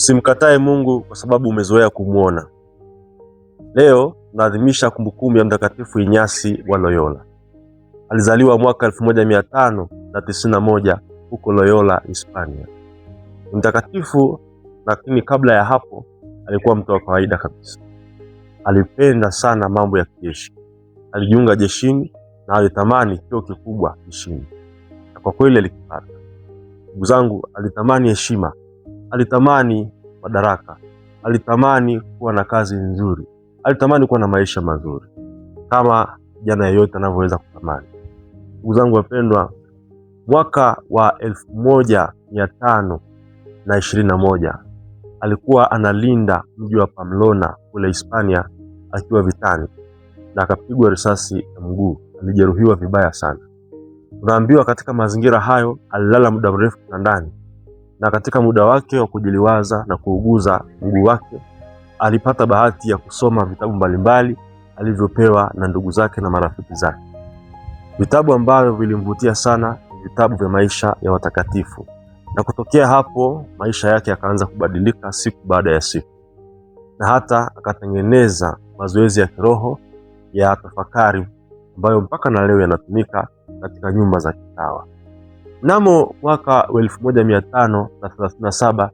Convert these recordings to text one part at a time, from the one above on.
Usimkatae Mungu kwa sababu umezoea kumuona. Leo tunaadhimisha kumbukumbu ya Mtakatifu Inyasi wa Loyola. Alizaliwa mwaka 1591 huko Loyola, Hispania. Ni mtakatifu, lakini kabla ya hapo alikuwa mtu wa kawaida kabisa. Alipenda sana mambo ya kijeshi. Alijiunga jeshini na alitamani cheo kikubwa jeshini. Na kwa kweli alikipata. Ndugu zangu, alitamani heshima, alitamani madaraka, alitamani kuwa na kazi nzuri, alitamani kuwa na maisha mazuri kama kijana yeyote anavyoweza kutamani. Ndugu zangu wapendwa, mwaka wa 1521 alikuwa analinda mji wa Pamplona kule Hispania akiwa vitani na akapigwa risasi ya mguu. Alijeruhiwa vibaya sana. Tunaambiwa katika mazingira hayo alilala muda mrefu kitandani, na katika muda wake wa kujiliwaza na kuuguza mguu wake alipata bahati ya kusoma vitabu mbalimbali alivyopewa na ndugu zake na marafiki zake. Vitabu ambavyo vilimvutia sana, vitabu vya maisha ya watakatifu, na kutokea hapo maisha yake yakaanza kubadilika siku baada ya siku, na hata akatengeneza mazoezi ya kiroho ya tafakari ambayo mpaka na leo yanatumika katika nyumba za kitawa. Mnamo mwaka wa 1537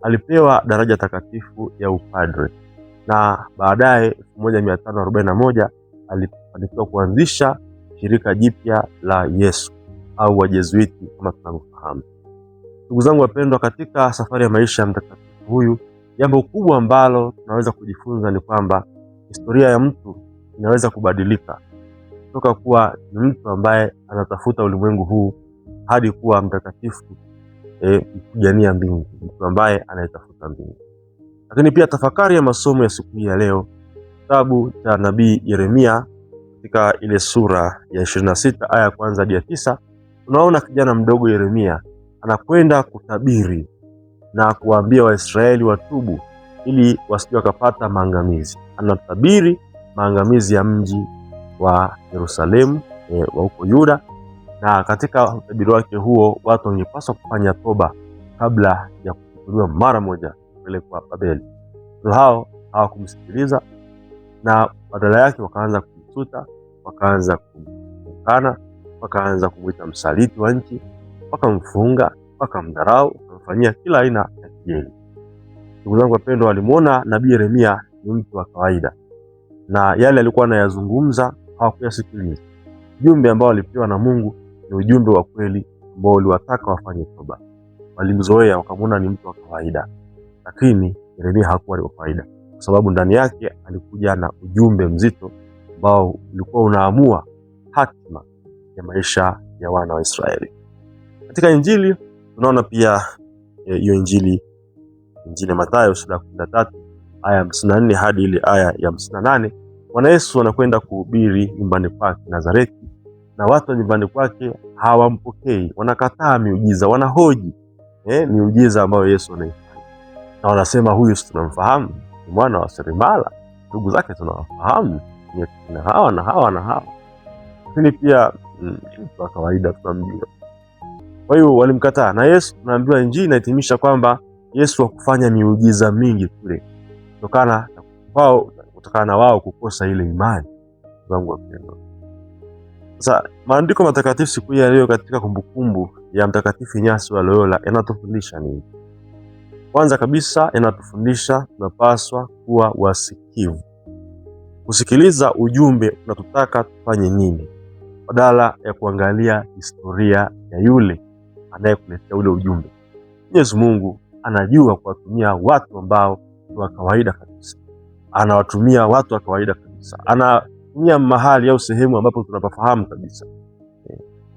alipewa daraja takatifu ya upadre, na baadaye 1541 alifanikiwa kuanzisha shirika jipya la Yesu au Wajezuiti kama tunavyofahamu. Ndugu zangu wapendwa, katika safari ya maisha ya mtakatifu huyu, jambo kubwa ambalo tunaweza kujifunza ni kwamba historia ya mtu inaweza kubadilika kutoka kuwa ni mtu ambaye anatafuta ulimwengu huu hadi kuwa mtakatifu mpigania mbingu, mtu ambaye anayetafuta mbingu. Lakini pia tafakari ya masomo ya siku hii ya leo, kitabu cha nabii Yeremia katika ile sura ya 26 aya ya kwanza hadi ya 9, tunaona kijana mdogo Yeremia anakwenda kutabiri na kuwaambia Waisraeli watubu ili wasije wakapata maangamizi. Anatabiri maangamizi ya mji wa Yerusalemu wa huko Yuda, na katika utabiri wake huo watu wangepaswa kufanya toba kabla ya kuchukuliwa mara moja kupelekwa Babeli. Hao hawakumsikiliza na badala yake wakaanza kumsuta, wakaanza kumkana, wakaanza kumuita msaliti wa nchi, wakamfunga, wakamdharau, wakamfanyia kila aina ya kejeli. Ndugu zangu wapendwa, walimuona nabii Yeremia ni mtu wa kawaida, na yale alikuwa anayazungumza hawakuyasikiliza. Ujumbe ambao walipewa na Mungu ni ujumbe wa kweli ambao uliwataka wafanye toba. Walimzoea, wakamuona ni mtu wa kawaida, lakini Yeremia hakuwa wa kawaida, kwa sababu ndani yake alikuja na ujumbe mzito ambao ulikuwa unaamua hatima ya maisha ya wana wa Israeli. Katika Injili tunaona pia hiyo Injili ya Mathayo sura ya 13 aya ya 54 hadi ile aya ya 58, Bwana Yesu anakwenda kuhubiri nyumbani kwake Nazareti, na watu wa nyumbani kwake hawampokei, wanakataa miujiza, wanahoji miujiza ambayo Yesu anaifanya, na wanasema huyu si tunamfahamu, ni mwana wa seremala, ndugu zake tunawafahamu, ni hawa na hawa na hawa, lakini pia mtu wa kawaida tunamjua. Kwa hiyo walimkataa, na Yesu tunaambiwa Injili inahitimisha kwamba Yesu hakufanya miujiza mingi kule kutokana na wao kukosa ile imani. Wangu wapendwa, sasa maandiko matakatifu siku ya leo katika kumbukumbu ya Mtakatifu Inyasi wa Loyola yanatufundisha nini? Kwanza kabisa yanatufundisha tunapaswa kuwa wasikivu, kusikiliza ujumbe unatutaka tufanye nini, badala ya kuangalia historia ya yule anayekuletea ule ujumbe. Mwenyezi Mungu anajua kuwatumia watu ambao ni wa kawaida kabisa. Anawatumia watu wa kawaida kabisa. Anatumia mahali au sehemu ambapo tunapafahamu kabisa.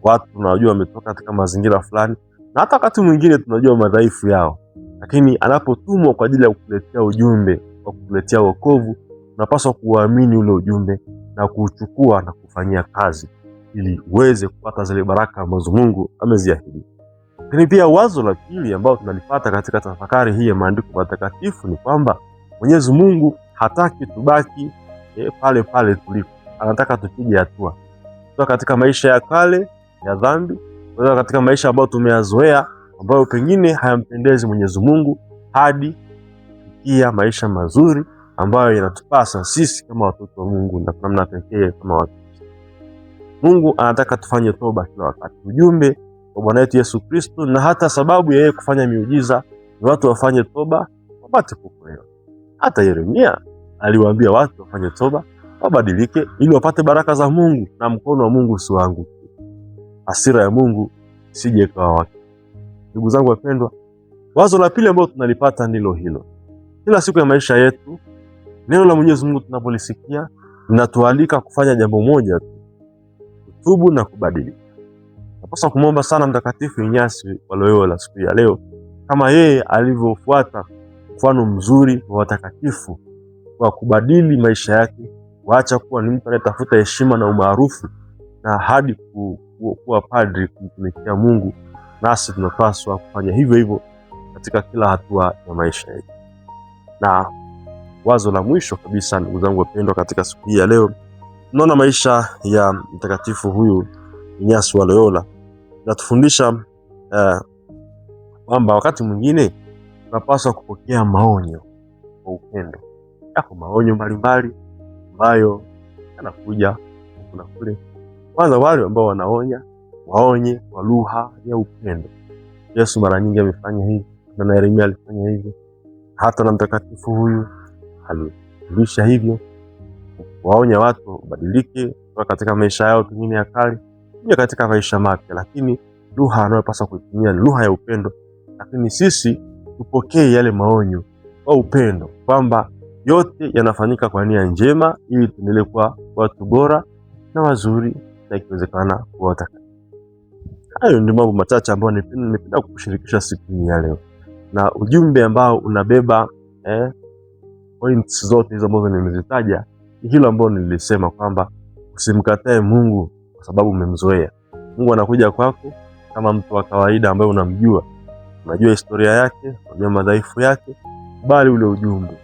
Watu tunajua wametoka katika mazingira fulani, na hata wakati mwingine tunajua madhaifu yao. Lakini anapotumwa kwa ajili ya kukuletea ujumbe, wa kukuletea wokovu, tunapaswa kuamini ule ujumbe na kuuchukua na kufanyia kazi ili uweze kupata zile baraka ambazo Mungu ameziahidi. Lakini pia wazo la pili ambao tunalipata katika tafakari hii ya maandiko matakatifu ni kwamba Mwenyezi Mungu hataki tubaki pale pale tulipo. Anataka tupige hatua kutoka katika maisha ya kale ya dhambi, kutoka katika maisha ambayo tumeyazoea, ambayo pengine hayampendezi Mwenyezi Mungu, hadi kufikia maisha mazuri ambayo yanatupasa sisi kama watoto wa Mungu na kwa namna pekee kama watu. Mungu anataka tufanye toba kila wakati. Ujumbe wa Bwana wetu Yesu Kristo na hata sababu ya yeye kufanya miujiza ni watu wafanye toba wapate kuokolewa. Hata Yeremia aliwaambia watu wafanye toba, wabadilike ili wapate baraka za Mungu na mkono wa Mungu usiwaanguke. Hasira ya Mungu isije ikawa wake. Ndugu zangu wapendwa, wazo la pili ambalo tunalipata ndilo hilo. Kila siku ya maisha yetu, neno la Mwenyezi Mungu tunapolisikia linatualika kufanya jambo moja tu, kutubu na kubadilika. Napaswa kumwomba sana Mtakatifu Inyasi wa Loyola siku ya leo, kama yeye alivyofuata mfano mzuri wa watakatifu wa kubadili maisha yake, waacha kuwa ni mtu anayetafuta heshima na umaarufu na hadi kuwa padri kumtumikia Mungu. Nasi tunapaswa kufanya hivyo hivyo katika kila hatua ya maisha yetu. Na wazo la mwisho kabisa, ndugu zangu wapendwa, katika siku hii ya leo, tunaona maisha ya mtakatifu huyu Inyasi wa Loyola natufundisha kwamba wakati mwingine tunapaswa kupokea maonyo kwa upendo. Yako maonyo mbalimbali ambayo yanakuja kuna kule. Kwanza wale ambao wanaonya, waonye kwa lugha ya upendo. Yesu mara nyingi amefanya hivi, na Yeremia alifanya hivyo. Hata na mtakatifu huyu alifundisha hivyo, waonya watu wabadilike kutoka katika maisha yao pengine ya kale kuja katika maisha mapya, lakini lugha anayopaswa kuitumia ni lugha ya upendo. Lakini sisi tupokee yale maonyo kwa upendo, kwamba yote yanafanyika kwa nia njema ili tuendelee kuwa watu bora na wazuri na ikiwezekana kuwa watakatifu. Hayo ndio mambo machache ambayo nimependa kukushirikisha siku hii ya leo, na ujumbe ambao unabeba points zote hizo ambazo nimezitaja ni hilo ambalo nilisema kwamba usimkatae Mungu kwa sababu umemzoea. Mungu anakuja kwako kama mtu wa kawaida ambaye unamjua, unajua historia yake, unajua madhaifu yake, bali ule ujumbe,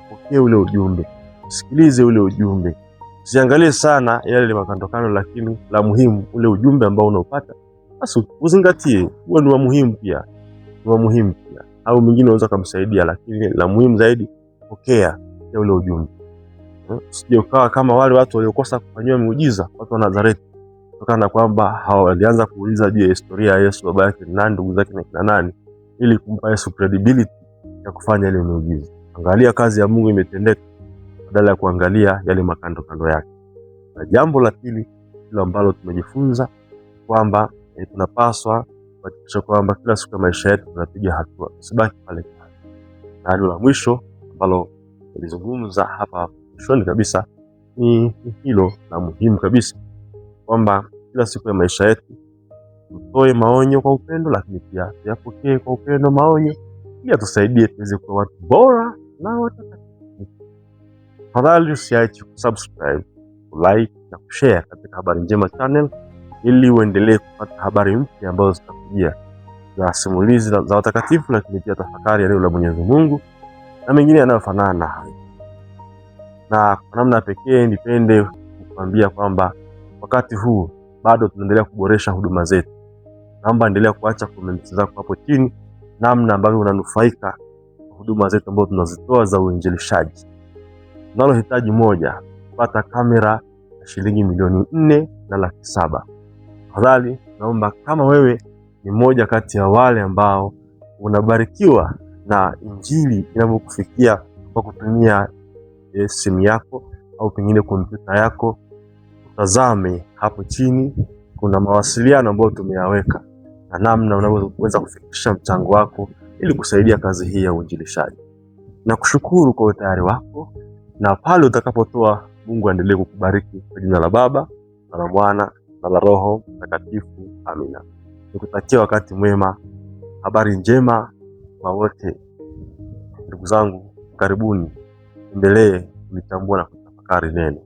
pokea ule ujumbe, sikilize ule ujumbe. Usiangalie sana yale makandokano, lakini la muhimu ule ujumbe ambao unaopata basi uzingatie, huo ni wa muhimu pia. Ni wa muhimu pia. Au mwingine unaweza kumsaidia, lakini la muhimu zaidi pokea ule ujumbe. Usije ukawa kama wale watu waliokosa kufanywa muujiza, watu wa Nazareti, kutokana na kwamba walianza kuuliza juu ya historia ya Yesu, baba yake ni nani, ndugu zake ni kina nani, ili kumpa Yesu credibility ya kufanya ile muujiza. Angalia kazi ya Mungu imetendeka badala ya kuangalia yale makando kando yake. Na jambo la pili hilo ambalo tumejifunza kwamba tunapaswa kuhakikisha kwamba kila siku ya maisha yetu tunapiga hatua, usibaki pale pale. Na hilo la mwisho ambalo nilizungumza hapa mwishoni kabisa ni hilo la muhimu kabisa, kwamba kila siku ya maisha yetu tutoe maonyo kwa upendo, lakini pia tuyapokee kwa upendo maonyo ili tusaidie tuweze kuwa watu bora na watakatifu. Tafadhali usiache kusubscribe, kulike na kushare katika Habari Njema channel ili uendelee kupata habari mpya ambazo zitakujia za simulizi za watakatifu, lakini pia tafakari ya neno la Mwenyezi Mungu na mengine yanayofanana na hayo. Na kwa namna pekee nipende kukuambia kwamba wakati huu bado tunaendelea kuboresha huduma zetu. Naomba endelea kuacha comments zako hapo chini, namna ambavyo unanufaika na huduma zetu ambazo tunazitoa za uinjilishaji. Tunalohitaji moja, kupata kamera ya shilingi milioni 4,700,000. Tafadhali naomba kama wewe ni mmoja kati ya wale ambao unabarikiwa na injili inavyokufikia kwa kutumia simu yako au pengine kompyuta yako, utazame hapo chini kuna mawasiliano ambayo tumeyaweka na namna unavyoweza kufikisha mchango wako ili kusaidia kazi hii ya uinjilishaji. Na kushukuru kwa utayari wako, na pale utakapotoa, Mungu aendelee kukubariki kwa jina la Baba na la Mwana na la Roho Mtakatifu. Amina. Nikutakia wakati mwema. Habari njema kwa wote. Ndugu zangu, karibuni endelee kulitambua na kutafakari neno.